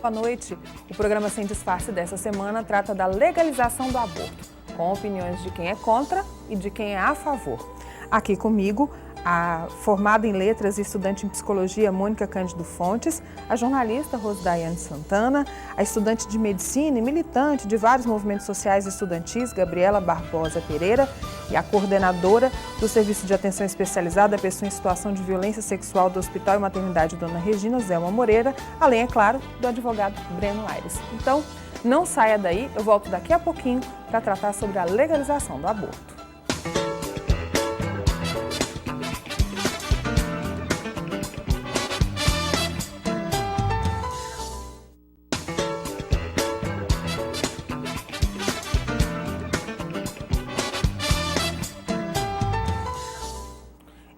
Boa noite. O programa Sem Disfarce dessa semana trata da legalização do aborto, com opiniões de quem é contra e de quem é a favor. Aqui comigo, a formada em letras e estudante em psicologia Mônica Cândido Fontes, a jornalista Rosdaiane Santana, a estudante de medicina e militante de vários movimentos sociais e estudantis Gabriela Barbosa Pereira e a coordenadora do Serviço de Atenção Especializada à Pessoa em Situação de Violência Sexual do Hospital e Maternidade Dona Regina Zelma Moreira, além, é claro, do advogado Breno Aires. Então, não saia daí, eu volto daqui a pouquinho para tratar sobre a legalização do aborto.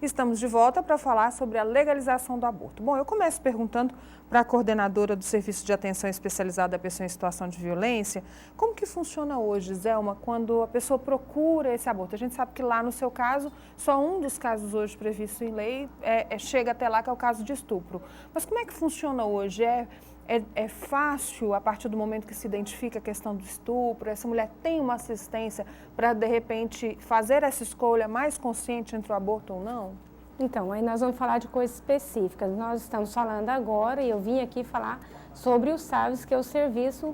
Estamos de volta para falar sobre a legalização do aborto. Bom, eu começo perguntando para a coordenadora do Serviço de Atenção Especializada à Pessoa em Situação de Violência, como que funciona hoje, Zelma, quando a pessoa procura esse aborto? A gente sabe que lá no seu caso, só um dos casos hoje previstos em lei chega até lá, que é o caso de estupro. Mas como é que funciona hoje? É fácil, a partir do momento que se identifica a questão do estupro, essa mulher tem uma assistência para, de repente, fazer essa escolha mais consciente entre o aborto ou não? Então, aí nós vamos falar de coisas específicas. Nós estamos falando agora, e eu vim aqui falar sobre o SAVES, que é o Serviço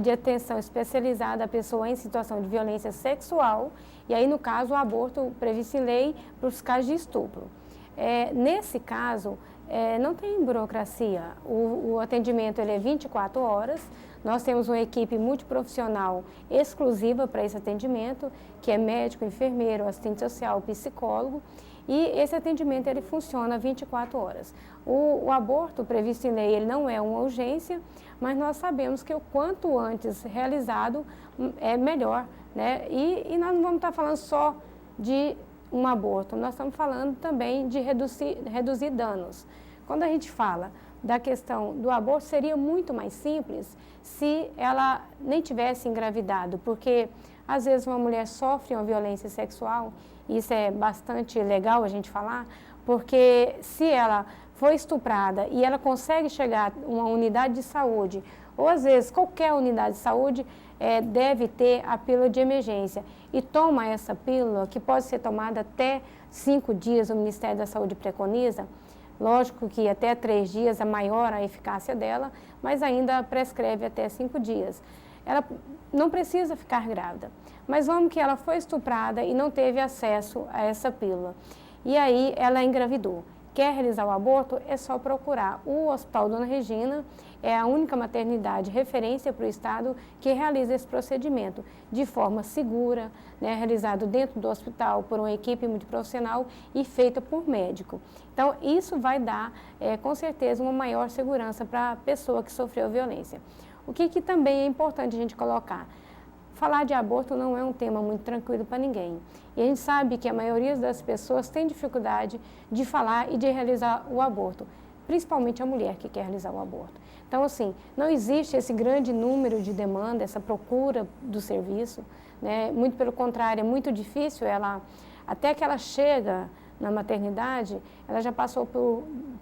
de Atenção Especializada à Pessoa em Situação de Violência Sexual, e aí, no caso, o aborto previsto em lei para os casos de estupro. Nesse caso, não tem burocracia, o atendimento ele é 24 horas, nós temos uma equipe multiprofissional exclusiva para esse atendimento, que é médico, enfermeiro, assistente social, psicólogo, e esse atendimento ele funciona 24 horas. O aborto previsto em lei ele não é uma urgência, mas nós sabemos que o quanto antes realizado é melhor, né? E nós não vamos estar falando só de um aborto, nós estamos falando também de reduzir danos. Quando a gente fala da questão do aborto, seria muito mais simples se ela nem tivesse engravidado, porque às vezes uma mulher sofre uma violência sexual, e isso é bastante legal a gente falar, porque se ela foi estuprada e ela consegue chegar a uma unidade de saúde, ou às vezes qualquer unidade de saúde, deve ter a pílula de emergência e toma essa pílula, que pode ser tomada até 5 dias, o Ministério da Saúde preconiza. Lógico que até 3 dias é maior a eficácia dela, mas ainda prescreve até 5 dias. Ela não precisa ficar grávida, mas vamos que ela foi estuprada e não teve acesso a essa pílula. E aí ela engravidou. Quer realizar o aborto, é só procurar o Hospital Dona Regina, é a única maternidade referência para o Estado que realiza esse procedimento de forma segura, né, realizado dentro do hospital por uma equipe multiprofissional e feita por médico. Então, isso vai dar, com certeza, uma maior segurança para a pessoa que sofreu violência. O que também é importante a gente colocar? Falar de aborto não é um tema muito tranquilo para ninguém. E a gente sabe que a maioria das pessoas tem dificuldade de falar e de realizar o aborto, principalmente a mulher que quer realizar o aborto. Então, assim, não existe esse grande número de demanda, essa procura do serviço, né? Muito pelo contrário, é muito difícil até que ela chega na maternidade, ela já passou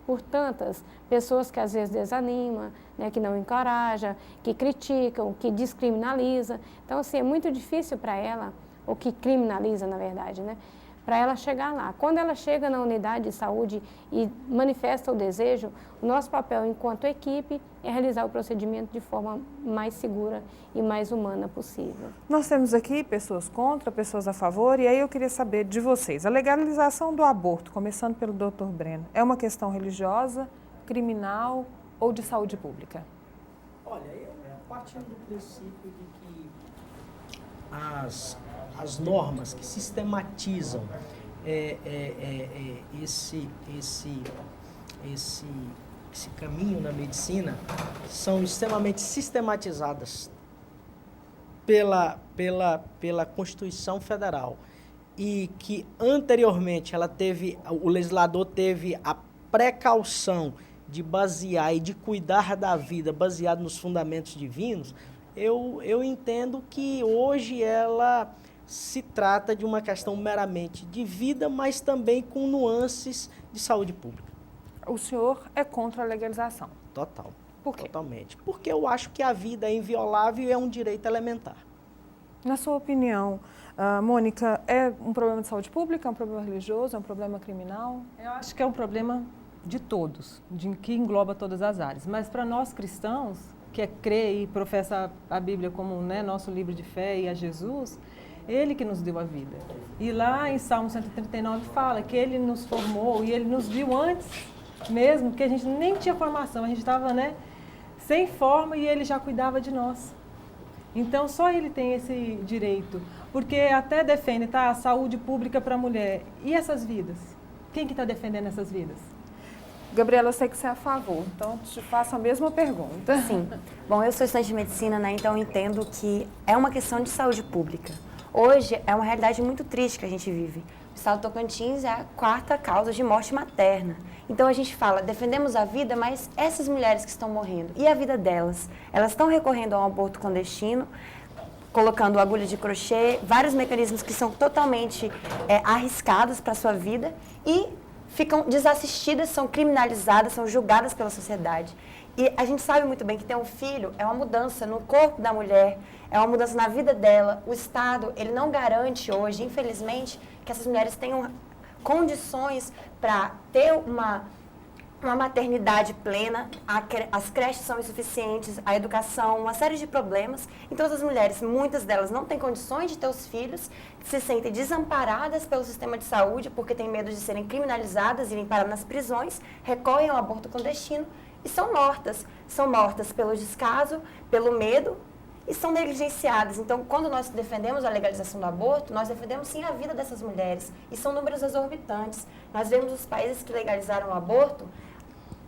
por tantas pessoas que às vezes desanimam, né, que não encorajam, que criticam, que descriminalizam. Então, assim, é muito difícil para ela, ou que criminaliza, na verdade, né, para ela chegar lá. Quando ela chega na unidade de saúde e manifesta o desejo, o nosso papel enquanto equipe é realizar o procedimento de forma mais segura e mais humana possível. Nós temos aqui pessoas contra, pessoas a favor, e aí eu queria saber de vocês. A legalização do aborto, começando pelo Dr. Breno, é uma questão religiosa, criminal ou de saúde pública? Olha, eu partindo do princípio de que as normas que sistematizam esse caminho na medicina são extremamente sistematizadas pela Constituição Federal e que anteriormente o legislador teve a precaução de basear e de cuidar da vida baseado nos fundamentos divinos, eu entendo que hoje ela se trata de uma questão meramente de vida, mas também com nuances de saúde pública. O senhor é contra a legalização? Total. Por quê? Totalmente. Porque eu acho que a vida é inviolável e é um direito elementar. Na sua opinião, Mônica, é um problema de saúde pública, é um problema religioso, é um problema criminal? Eu acho que é um problema de todos, que engloba todas as áreas. Mas para nós cristãos, que é crer e professa a Bíblia como, né, nosso livro de fé e a Jesus, Ele que nos deu a vida. E lá em Salmo 139 fala que Ele nos formou e Ele nos viu antes mesmo, que a gente nem tinha formação, a gente estava, né, sem forma e Ele já cuidava de nós. Então, só Ele tem esse direito, porque até defende, tá, a saúde pública para a mulher. E essas vidas? Quem que está defendendo essas vidas? Gabriela, eu sei que você é a favor, então te faço a mesma pergunta. Sim. Bom, eu sou estudante de medicina, né, então eu entendo que é uma questão de saúde pública. Hoje é uma realidade muito triste que a gente vive. O estado do Tocantins é a 4ª causa de morte materna. Então a gente fala, defendemos a vida, mas essas mulheres que estão morrendo, e a vida delas? Elas estão recorrendo a um aborto clandestino, colocando agulha de crochê, vários mecanismos que são totalmente arriscados para a sua vida e ficam desassistidas, são criminalizadas, são julgadas pela sociedade. E a gente sabe muito bem que ter um filho é uma mudança no corpo da mulher, é uma mudança na vida dela. O Estado, ele não garante hoje, infelizmente, que essas mulheres tenham condições para ter uma maternidade plena, as creches são insuficientes, a educação, uma série de problemas. Então, essas mulheres, muitas delas não têm condições de ter os filhos, se sentem desamparadas pelo sistema de saúde, porque têm medo de serem criminalizadas, irem parar nas prisões, recorrem ao aborto clandestino e são mortas. São mortas pelo descaso, pelo medo e são negligenciadas. Então, quando nós defendemos a legalização do aborto, nós defendemos sim a vida dessas mulheres. E são números exorbitantes. Nós vemos os países que legalizaram o aborto.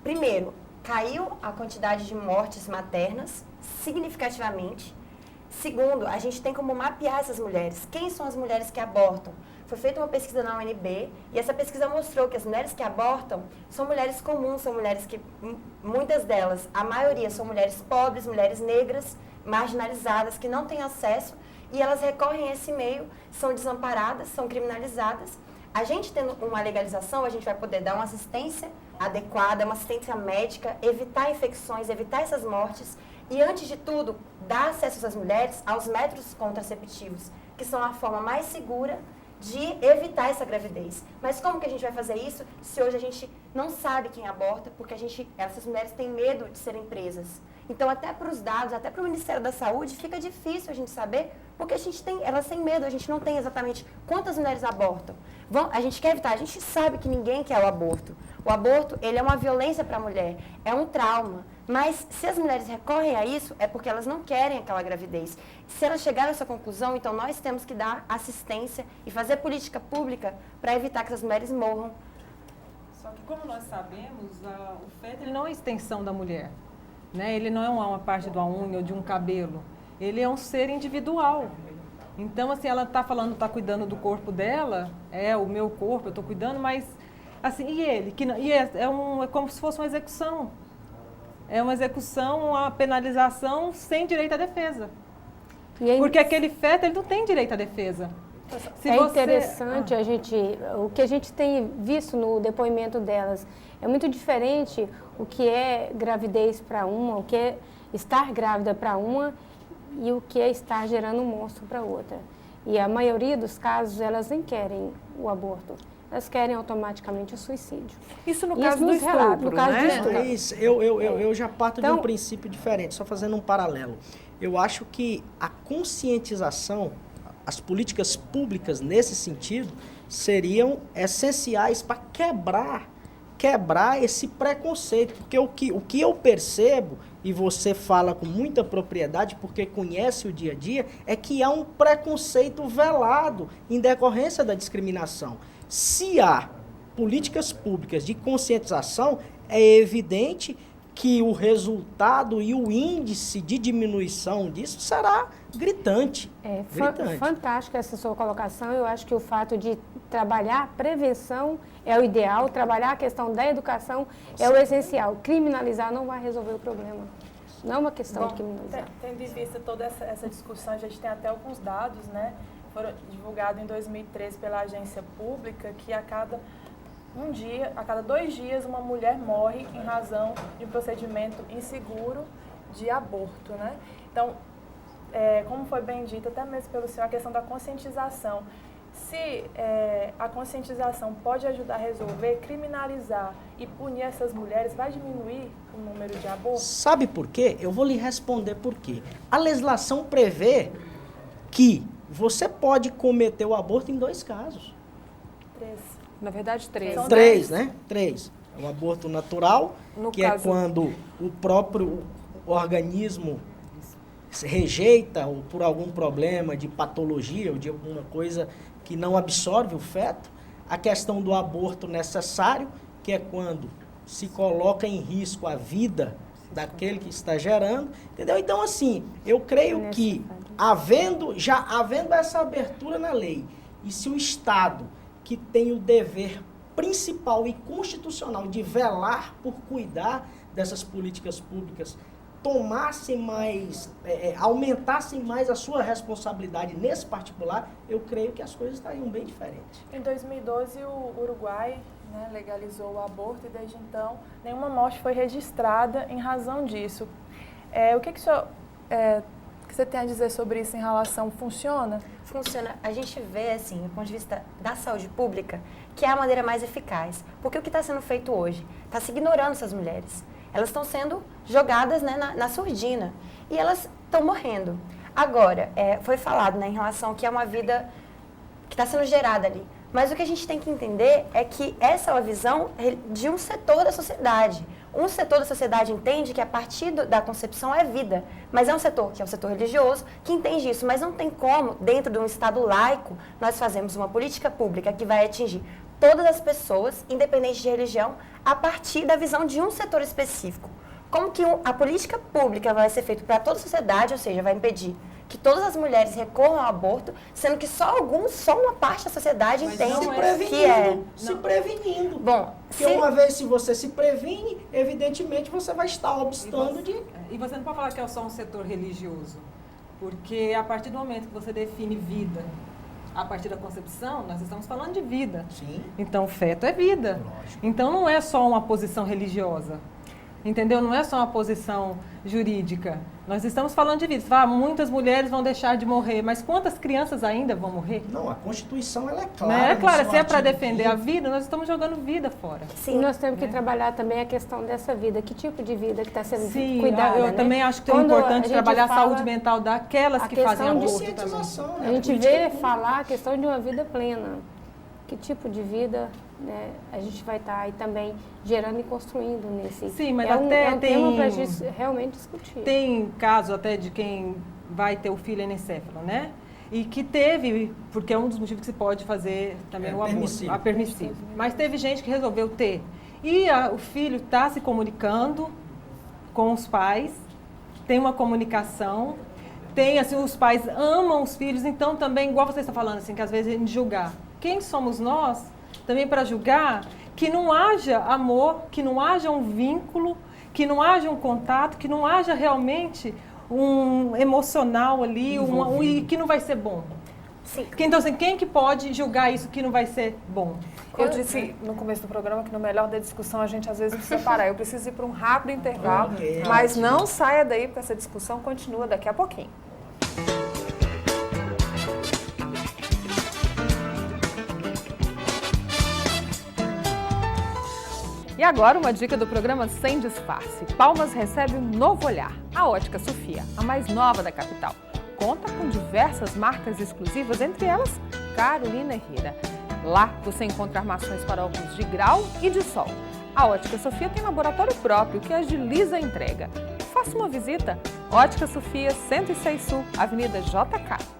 Primeiro, caiu a quantidade de mortes maternas significativamente. Segundo, a gente tem como mapear essas mulheres. Quem são as mulheres que abortam? Foi feita uma pesquisa na UNB e essa pesquisa mostrou que as mulheres que abortam são mulheres comuns, são mulheres que, muitas delas, a maioria são mulheres pobres, mulheres negras, marginalizadas, que não têm acesso e elas recorrem a esse meio, são desamparadas, são criminalizadas. A gente tendo uma legalização, a gente vai poder dar uma assistência adequada, uma assistência médica, evitar infecções, evitar essas mortes e, antes de tudo, dar acesso às mulheres aos métodos contraceptivos, que são a forma mais segura de evitar essa gravidez. Mas como que a gente vai fazer isso se hoje a gente não sabe quem aborta, porque essas mulheres têm medo de serem presas? Então, até para os dados, até para o Ministério da Saúde, fica difícil a gente saber, porque elas têm medo, a gente não tem exatamente quantas mulheres abortam. A gente quer evitar, a gente sabe que ninguém quer o aborto. O aborto, ele é uma violência para a mulher, é um trauma. Mas se as mulheres recorrem a isso, é porque elas não querem aquela gravidez. Se elas chegarem a essa conclusão, então nós temos que dar assistência e fazer política pública para evitar que essas mulheres morram. Só que, como nós sabemos, o feto ele não é extensão da mulher, né? Ele não é uma parte de uma unha ou de um cabelo. Ele é um ser individual. Então, assim, ela está falando, está cuidando do corpo dela, é o meu corpo, eu estou cuidando, mas, assim, e ele? É como se fosse uma execução. É uma execução, uma penalização sem direito à defesa. Porque aquele feto, ele não tem direito à defesa. Interessante o que a gente tem visto no depoimento delas. É muito diferente o que é gravidez para uma, o que é estar grávida para uma e o que é estar gerando um monstro para outra. E a maioria dos casos, elas nem querem o aborto. Elas querem automaticamente o suicídio. Isso no caso do estupro, no caso né? do estupro. Mas eu já parto de um princípio diferente, só fazendo um paralelo. Eu acho que a conscientização, as políticas públicas nesse sentido, seriam essenciais para quebrar esse preconceito. Porque o que eu percebo, e você fala com muita propriedade, porque conhece o dia a dia, é que há um preconceito velado em decorrência da discriminação. Se há políticas públicas de conscientização, é evidente que o resultado e o índice de diminuição disso será gritante. Gritante. Fantástica essa sua colocação. Eu acho que o fato de trabalhar a prevenção é o ideal, trabalhar a questão da educação é o essencial. Criminalizar não vai resolver o problema. Não é uma questão de criminalizar. Tendo em vista toda essa discussão, a gente tem até alguns dados, né? Foram divulgados em 2013 pela agência pública que a cada a cada 2 dias, uma mulher morre em razão de um procedimento inseguro de aborto, né? Então, como foi bem dito até mesmo pelo senhor, a questão da conscientização. Se a conscientização pode ajudar a resolver, criminalizar e punir essas mulheres, vai diminuir o número de abortos? Sabe por quê? Eu vou lhe responder por quê. A legislação prevê que você pode cometer o aborto em 2 casos. 3. Na verdade, 3. São 3, né? 3. O aborto natural, No que caso- é quando o próprio organismo se rejeita ou por algum problema de patologia ou de alguma coisa que não absorve o feto. A questão do aborto necessário, que é quando se coloca em risco a vida daquele que está gerando, entendeu? Então, assim, eu creio que havendo essa abertura na lei, e se o Estado, que tem o dever principal e constitucional de velar por cuidar dessas políticas públicas, tomassem mais, aumentassem mais a sua responsabilidade nesse particular, eu creio que as coisas estariam bem diferentes. Em 2012, o Uruguai, né, legalizou o aborto e desde então nenhuma morte foi registrada em razão disso. O que você tem a dizer sobre isso em relação? Funciona? Funciona. A gente vê, assim, do ponto de vista da saúde pública, que é a maneira mais eficaz. Porque o que está sendo feito hoje? Está se ignorando essas mulheres. Elas estão sendo jogadas, né, na surdina. E elas estão morrendo. Agora, foi falado, né, em relação que é uma vida que está sendo gerada ali. Mas o que a gente tem que entender é que essa é uma visão de um setor da sociedade. Um setor da sociedade entende que a partir da concepção é vida, mas é um setor, que é o setor religioso, que entende isso. Mas não tem como, dentro de um Estado laico, nós fazermos uma política pública que vai atingir todas as pessoas, independente de religião, a partir da visão de um setor específico. Como que a política pública vai ser feita para toda a sociedade, ou seja, vai impedir que todas as mulheres recorram ao aborto, sendo que só uma parte da sociedade entende que é. Se prevenindo. Bom, porque uma vez se você se previne, evidentemente você vai estar obstando de... E você não pode falar que é só um setor religioso, porque a partir do momento que você define vida a partir da concepção, nós estamos falando de vida. Sim. Então, o feto é vida. Lógico. Então, não é só uma posição religiosa. Entendeu? Não é só uma posição jurídica. Nós estamos falando de vida. Muitas mulheres vão deixar de morrer, mas quantas crianças ainda vão morrer? Não, a Constituição ela é clara. É claro, se é para artigo defender 5º. a vida, nós estamos jogando vida fora. Sim, e nós temos que trabalhar também a questão dessa vida, que tipo de vida que está sendo Sim, cuidada, eu né? também acho que é Quando importante a gente trabalhar a fala saúde mental daquelas a que fazem questão de aborto também. Conscientização, né? A gente política vê pública. falar a questão de uma vida plena. Que tipo de vida, né, a gente vai estar aí também gerando e construindo nesse... Sim, mas é até um tem... tema para a gente realmente discutir. Tem caso até de quem vai ter o filho anencefalo, né? E que teve, porque é um dos motivos que se pode fazer também o permissível. aborto. Permissível. Mas teve gente que resolveu ter. E o filho está se comunicando com os pais, tem uma comunicação, tem, assim, os pais amam os filhos, então também, igual você está falando, assim, que às vezes a gente julgar. Quem somos nós também para julgar que não haja amor, que não haja um vínculo, que não haja um contato, que não haja realmente um emocional ali, e que não vai ser bom? Sim. Então, assim, quem que pode julgar isso que não vai ser bom? Eu disse no começo do programa que no melhor da discussão a gente às vezes precisa parar. Eu preciso ir para um rápido intervalo, mas não saia daí porque essa discussão continua daqui a pouquinho. E agora uma dica do programa Sem Disfarce. Palmas recebe um novo olhar. A Ótica Sofia, a mais nova da capital. Conta com diversas marcas exclusivas, entre elas Carolina Herrera. Lá você encontra armações para óculos de grau e de sol. A Ótica Sofia tem laboratório próprio que agiliza a entrega. Faça uma visita. Ótica Sofia, 106 Sul, Avenida JK.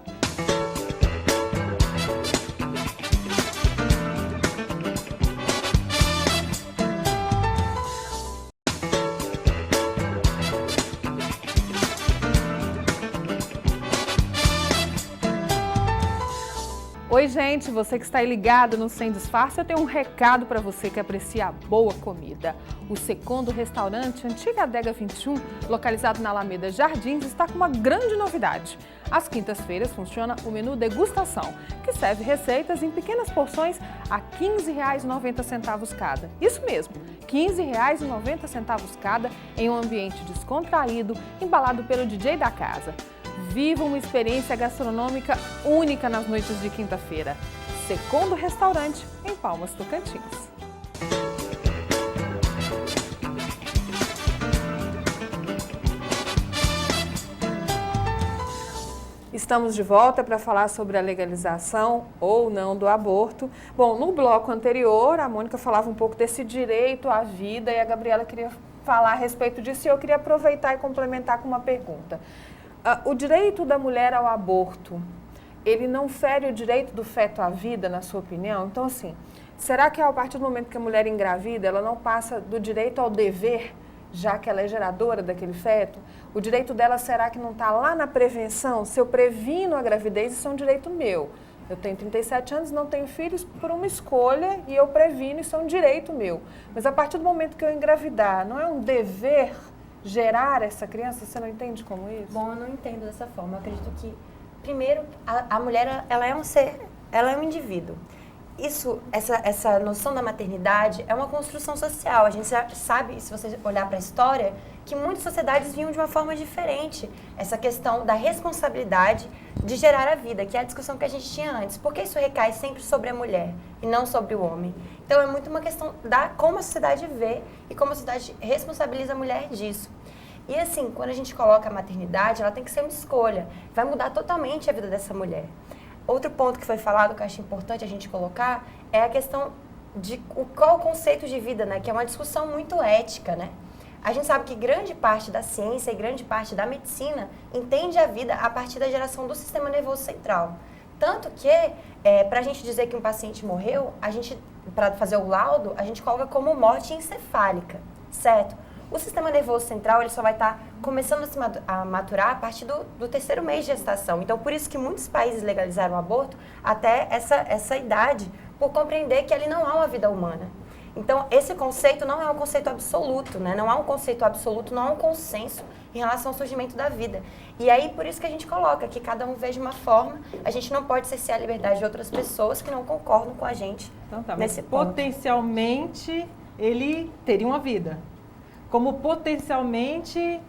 Oi, gente, você que está aí ligado no Sem Disfarce, eu tenho um recado para você que aprecia a boa comida. O Secondo Restaurante Antiga Adega 21, localizado na Alameda Jardins, está com uma grande novidade. Às quintas-feiras funciona o menu degustação, que serve receitas em pequenas porções a R$ 15,90 cada. Isso mesmo, R$ 15,90 cada em um ambiente descontraído, embalado pelo DJ da casa. Viva uma experiência gastronômica única nas noites de quinta-feira. Secondo Restaurante, em Palmas, Tocantins. Estamos de volta para falar sobre a legalização ou não do aborto. Bom, no bloco anterior, a Mônica falava um pouco desse direito à vida e a Gabriela queria falar a respeito disso e eu queria aproveitar e complementar com uma pergunta. O direito da mulher ao aborto, ele não fere o direito do feto à vida, na sua opinião? Então, assim, será que a partir do momento que a mulher engravida, ela não passa do direito ao dever, já que ela é geradora daquele feto? O direito dela, será que não está lá na prevenção? Se eu previno a gravidez, isso é um direito meu. Eu tenho 37 anos, não tenho filhos por uma escolha e eu previno, isso é um direito meu. Mas a partir do momento que eu engravidar, não é um dever gerar essa criança? Você não entende como isso? Bom, eu não entendo dessa forma. Eu acredito que, primeiro, a mulher, ela é um ser, ela é um indivíduo. Essa noção da maternidade é uma construção social. A gente sabe, se você olhar para a história, que muitas sociedades vinham de uma forma diferente. Essa questão da responsabilidade de gerar a vida, que é a discussão que a gente tinha antes. Por que isso recai sempre sobre a mulher e não sobre o homem? Então, é muito uma questão da como a sociedade vê e como a sociedade responsabiliza a mulher disso. E assim, quando a gente coloca a maternidade, ela tem que ser uma escolha. Vai mudar totalmente a vida dessa mulher. Outro ponto que foi falado, que eu acho importante a gente colocar, é a questão de qual o conceito de vida, né? Que é uma discussão muito ética, né? A gente sabe que grande parte da ciência e grande parte da medicina entende a vida a partir da geração do sistema nervoso central. Tanto que, para a gente dizer que um paciente morreu, para fazer o laudo, a gente coloca como morte encefálica, certo? O sistema nervoso central, ele só vai estar começando a maturar a partir do terceiro mês de gestação. Então, por isso que muitos países legalizaram o aborto até essa idade, por compreender que ali não há uma vida humana. Então, esse conceito não é um conceito absoluto, né? Não há um conceito absoluto, não há um consenso em relação ao surgimento da vida. E aí, por isso que a gente coloca que cada um veja uma forma, a gente não pode cercear a liberdade de outras pessoas que não concordam com a gente então, tá, nesse mas ponto. Potencialmente, ele teria uma vida. Como potencialmente,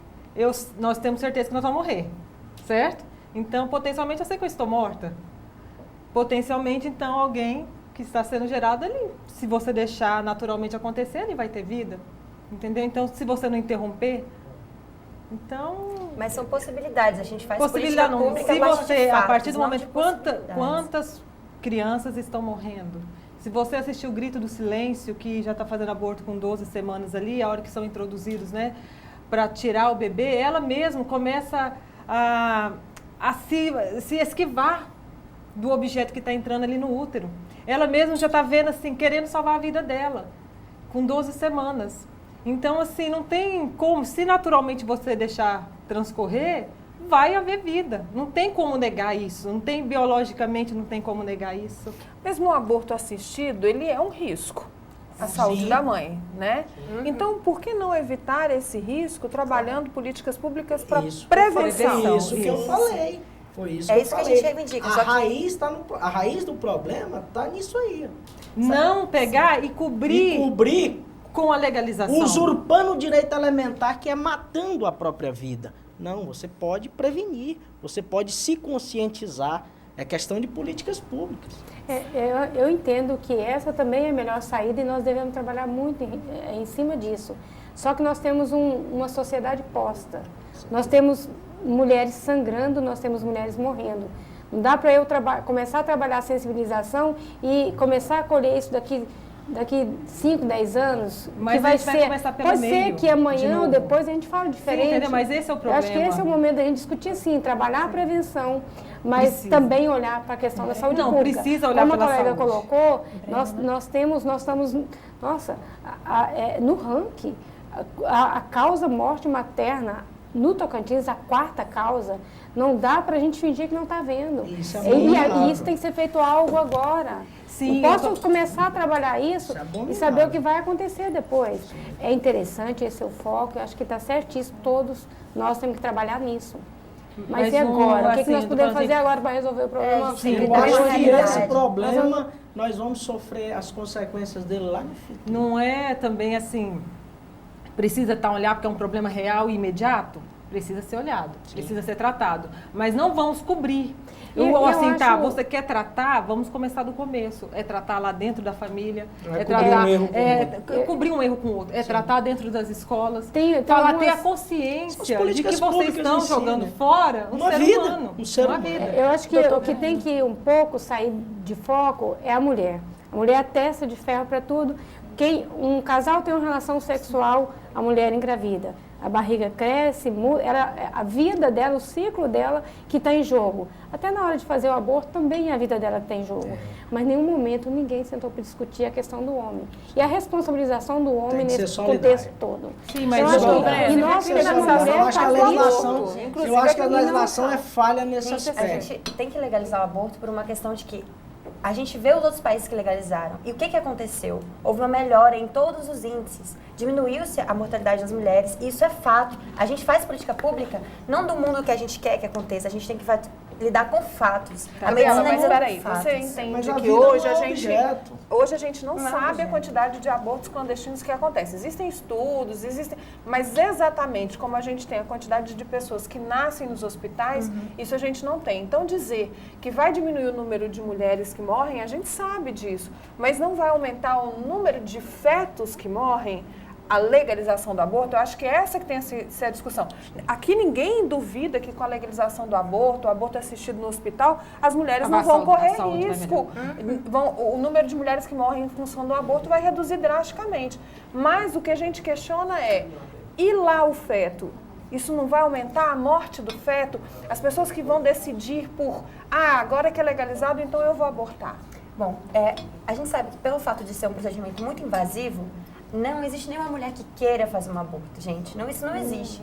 nós temos certeza que nós vamos morrer, certo? Então, potencialmente, eu sei que eu estou morta. Potencialmente, então, alguém que está sendo gerado ali, se você deixar naturalmente acontecer, ele vai ter vida, entendeu? Então, se você não interromper, então... Mas são possibilidades, a gente faz possibilidade política pública se você, fatos, a partir do não momento, de possibilidades. quantas crianças estão morrendo? Se você assistiu o Grito do Silêncio, que já está fazendo aborto com 12 semanas ali, a hora que são introduzidos, né, para tirar o bebê, ela mesma começa a se esquivar do objeto que está entrando ali no útero. Ela mesma já está vendo, assim, querendo salvar a vida dela, com 12 semanas. Então, assim, não tem como, se naturalmente você deixar transcorrer, vai haver vida. Não tem como negar isso. Não tem, biologicamente, não tem como negar isso. Mesmo o aborto assistido, ele é um risco à saúde da mãe, né? Uhum. Então, por que não evitar esse risco trabalhando políticas públicas para prevenção? Foi isso que eu falei. Foi isso que eu isso falei. Que a gente reivindica. A raiz do problema está nisso aí. Não pegar e cobrir com a legalização. Usurpando o direito elementar, que é matando a própria vida. Não, você pode prevenir, você pode se conscientizar. É questão de políticas públicas. Eu entendo que essa também é a melhor saída e nós devemos trabalhar muito em cima disso. Só que nós temos uma sociedade posta. Nós temos mulheres sangrando, nós temos mulheres morrendo. Não dá para eu começar a trabalhar a sensibilização e começar a colher isso daqui 5, 10 anos, mas que vai ser, começar pelo pode meio, ser que amanhã ou depois a gente fale diferente. Sim, entendeu? Mas esse é o problema. Eu acho que esse é o momento da gente discutir, sim, trabalhar a prevenção, mas também olhar para a questão da saúde pública. Não, precisa olhar pela saúde. Como a colega colocou, nós estamos, no ranking, a causa morte materna no Tocantins, a 4ª causa, não dá para a gente fingir que não está vendo. Isso é e isso tem que ser feito algo agora. Sim, posso começar a trabalhar isso e saber o que vai acontecer depois. É interessante, esse é o foco, eu acho que está certíssimo, todos nós temos que trabalhar nisso. Mas e agora? O que assim, nós podemos fazer assim, agora para resolver o problema? sim, Eu acho que esse problema, nós vamos sofrer as consequências dele lá no futuro. não é também assim, precisa estar olhado porque é um problema real e imediato? Precisa ser olhado, precisa ser tratado. Mas não vamos cobrir. Eu Assim, tá, acho- você quer tratar? Vamos começar do começo. É tratar lá dentro da família. Não é É cobrir tratar, um erro com o outro. cobrir um erro com o outro. É tratar dentro das escolas. Tem Falar, ter a algumas- consciência As de que políticas vocês públicas estão ensinam. jogando fora Uma ser vida, humano. um ser uma humano. vida. Eu acho que o que tem que um pouco sair de foco é a mulher. A mulher é a testa de ferro para tudo. Um casal tem uma relação sexual, a mulher engravida. A barriga cresce, a vida dela, o ciclo dela que está em jogo. Até na hora de fazer o aborto também é a vida dela que está em jogo. Mas em nenhum momento ninguém sentou para discutir a questão do homem. E a responsabilização do homem que ser nesse solidário. contexto todo. Sim, mas Eu acho igual- que, e nós Tem que que a ser mulher Eu acho que a tá legislação, nisso. eu acho que a legislação é falha nesse Gente, a aspecto. gente tem que legalizar o aborto por uma questão de que a gente vê os outros países que legalizaram. E o que aconteceu? Houve uma melhora em todos os índices. Diminuiu-se a mortalidade das mulheres. E isso é fato. A gente faz política pública não do mundo que a gente quer que aconteça. A gente tem que lidar com fatos. A Gabriela, medicina mas lida com peraí, fatos. você Mas entende a que vida hoje não é a gente objeto. hoje a gente não Não é sabe a objeto. quantidade de abortos clandestinos que acontece. Existem estudos, mas exatamente como a gente tem a quantidade de pessoas que nascem nos hospitais, isso a gente não tem. Então dizer que vai diminuir o número de mulheres que morrem, a gente sabe disso, mas não vai aumentar o número de fetos que morrem. A legalização do aborto, eu acho que é essa que tem que ser a discussão. Aqui ninguém duvida que com a legalização do aborto, o aborto assistido no hospital, as mulheres não vão correr risco. O número de mulheres que morrem em função do aborto vai reduzir drasticamente. Mas o que a gente questiona é, e lá o feto? Isso não vai aumentar a morte do feto? As pessoas que vão decidir por, agora que é legalizado, então eu vou abortar. Bom, a gente sabe que pelo fato de ser um procedimento muito invasivo, não existe nenhuma mulher que queira fazer um aborto, gente. Não, isso não existe.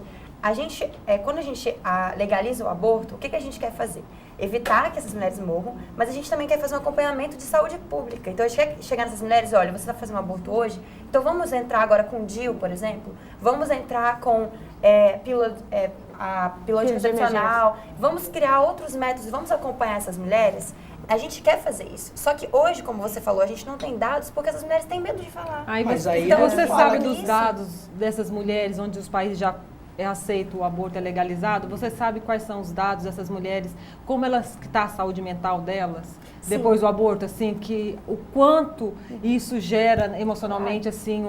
Quando a gente legaliza o aborto, o que a gente quer fazer? Evitar que essas mulheres morram, mas a gente também quer fazer um acompanhamento de saúde pública. Então, a gente quer chegar nessas mulheres, olha, você está fazendo um aborto hoje, então vamos entrar agora com DIU, por exemplo, vamos entrar com a pílula anticoncepcional, vamos criar outros métodos, vamos acompanhar essas mulheres. A gente quer fazer isso. Só que hoje, como você falou, a gente não tem dados porque essas mulheres têm medo de falar. Mas você, aí então, ela você fala sabe que dos isso- dados dessas mulheres onde os países já aceitam o aborto, é legalizado? Você sabe quais são os dados dessas mulheres? Como elas está a saúde mental delas depois do aborto? Assim, que o quanto isso gera emocionalmente assim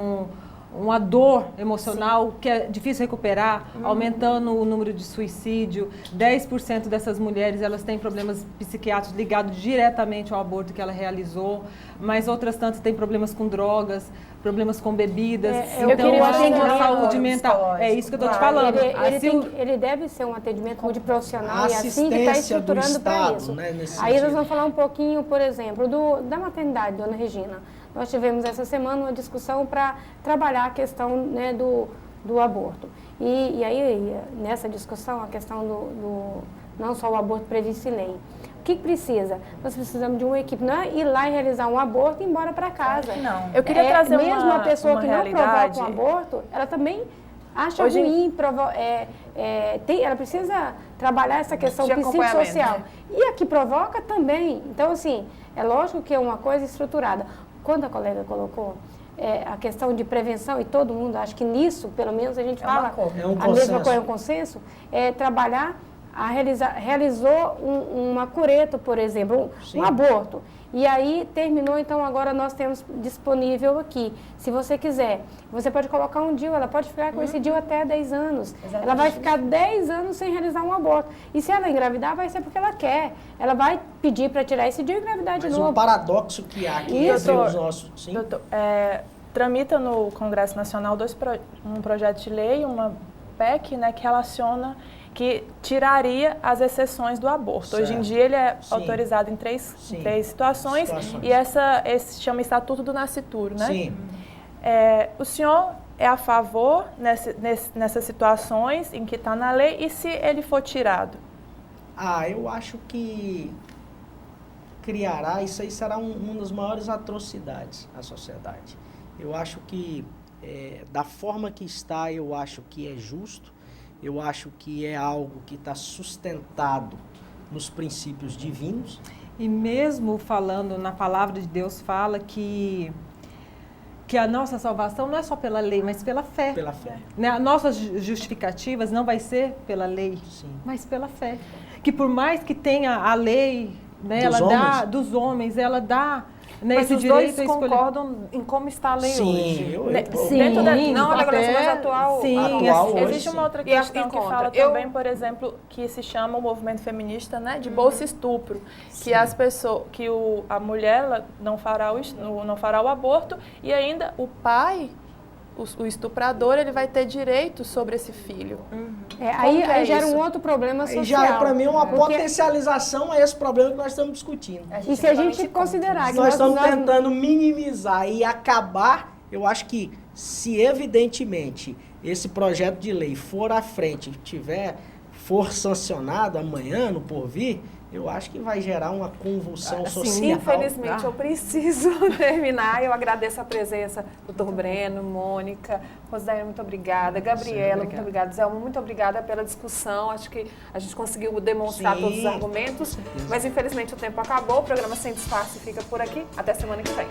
uma dor emocional que é difícil recuperar, aumentando o número de suicídio. 10% dessas mulheres elas têm problemas psiquiátricos ligados diretamente ao aborto que ela realizou, mas outras tantas têm problemas com drogas, problemas com bebidas. eu Então, queria acho que falar a saúde um mental, psicológico, é isso que eu estou te claro. falando. Ele deve ser um atendimento multiprofissional e assim que está assistência do estruturando para Estado, isso. né, nesse Aí nós sentido. vamos falar um pouquinho, por exemplo, da maternidade, dona Regina. Nós tivemos essa semana uma discussão para trabalhar a questão, né, do aborto. E aí, nessa discussão, a questão não só o aborto previsto em lei. O que precisa? Nós precisamos de uma equipe, não é ir lá e realizar um aborto e ir embora para casa. Não. Eu queria trazer mesmo a pessoa uma que não realidade. provoca um aborto, ela também acha Hoje- ruim, ela precisa trabalhar essa questão De acompanhamento, psicossocial. né? E a que provoca também. Então, assim, é lógico que é uma coisa estruturada. Quando a colega colocou a questão de prevenção, e todo mundo, acho que nisso, pelo menos, a gente uma fala cor. É um a mesma consenso. coisa, é um consenso, é trabalhar, realizou uma cureto, por exemplo, Sim. um aborto. E aí terminou, então agora nós temos disponível aqui. Se você quiser, você pode colocar um DIU, ela pode ficar com esse DIU até 10 anos. Exatamente. Ela vai ficar 10 anos sem realizar um aborto. E se ela engravidar, vai ser porque ela quer. Ela vai pedir para tirar esse DIU e engravidar de Mas novo. um paradoxo que há aqui Isso. entre os nossos... Sim? Doutor, tramita no Congresso Nacional um projeto de lei, uma PEC, né, que relaciona, que tiraria as exceções do aborto. Certo. Hoje em dia ele é Sim. autorizado em três situações. Situações. E esse se chama Estatuto do Nascituro, né? Sim. O senhor é a favor nessas situações em que está na lei e se ele for tirado? Eu acho que criará, isso aí será uma das maiores atrocidades à sociedade. Eu acho que, da forma que está, eu acho que é justo. eu acho que é algo que está sustentado nos princípios divinos. E mesmo falando na palavra de Deus, fala que a nossa salvação não é só pela lei, mas pela fé. Pela fé. Né? Nossas justificativas não vai ser pela lei, Sim. mas pela fé. Que por mais que tenha a lei, né, Dos ela homens? dá dos homens, ela dá, né, Mas esse os direito dois a escolher. concordam em como está a lei Sim, hoje. Sim, Dentro da, não a legalização, mas até- atual. sim, Atual hoje, Existe uma outra E a- questão e que contra. fala Eu- também, por exemplo, que se chama o movimento feminista, né, de bolsa estupro, que as pessoas, que a mulher ela não fará o aborto e ainda o pai, o estuprador, ele vai ter direito sobre esse filho. Aí que é gera isso? um outro problema social. Aí já, para mim, é uma Porque- potencialização a esse problema que nós estamos discutindo. E se a gente considerar que Nós estamos tentando minimizar e acabar, eu acho que se evidentemente esse projeto de lei for à frente e for sancionado amanhã, no porvir, eu acho que vai gerar uma convulsão Assim, social. Infelizmente, eu preciso terminar. Eu agradeço a presença do Dr. Breno, Mônica, Rosiane, muito obrigada. Gabriela, muito obrigada. Zelma, muito obrigada pela discussão. Acho que a gente conseguiu demonstrar Sim, todos os argumentos. Mas, infelizmente, o tempo acabou. O programa Sem Disfarce fica por aqui. Até semana que vem.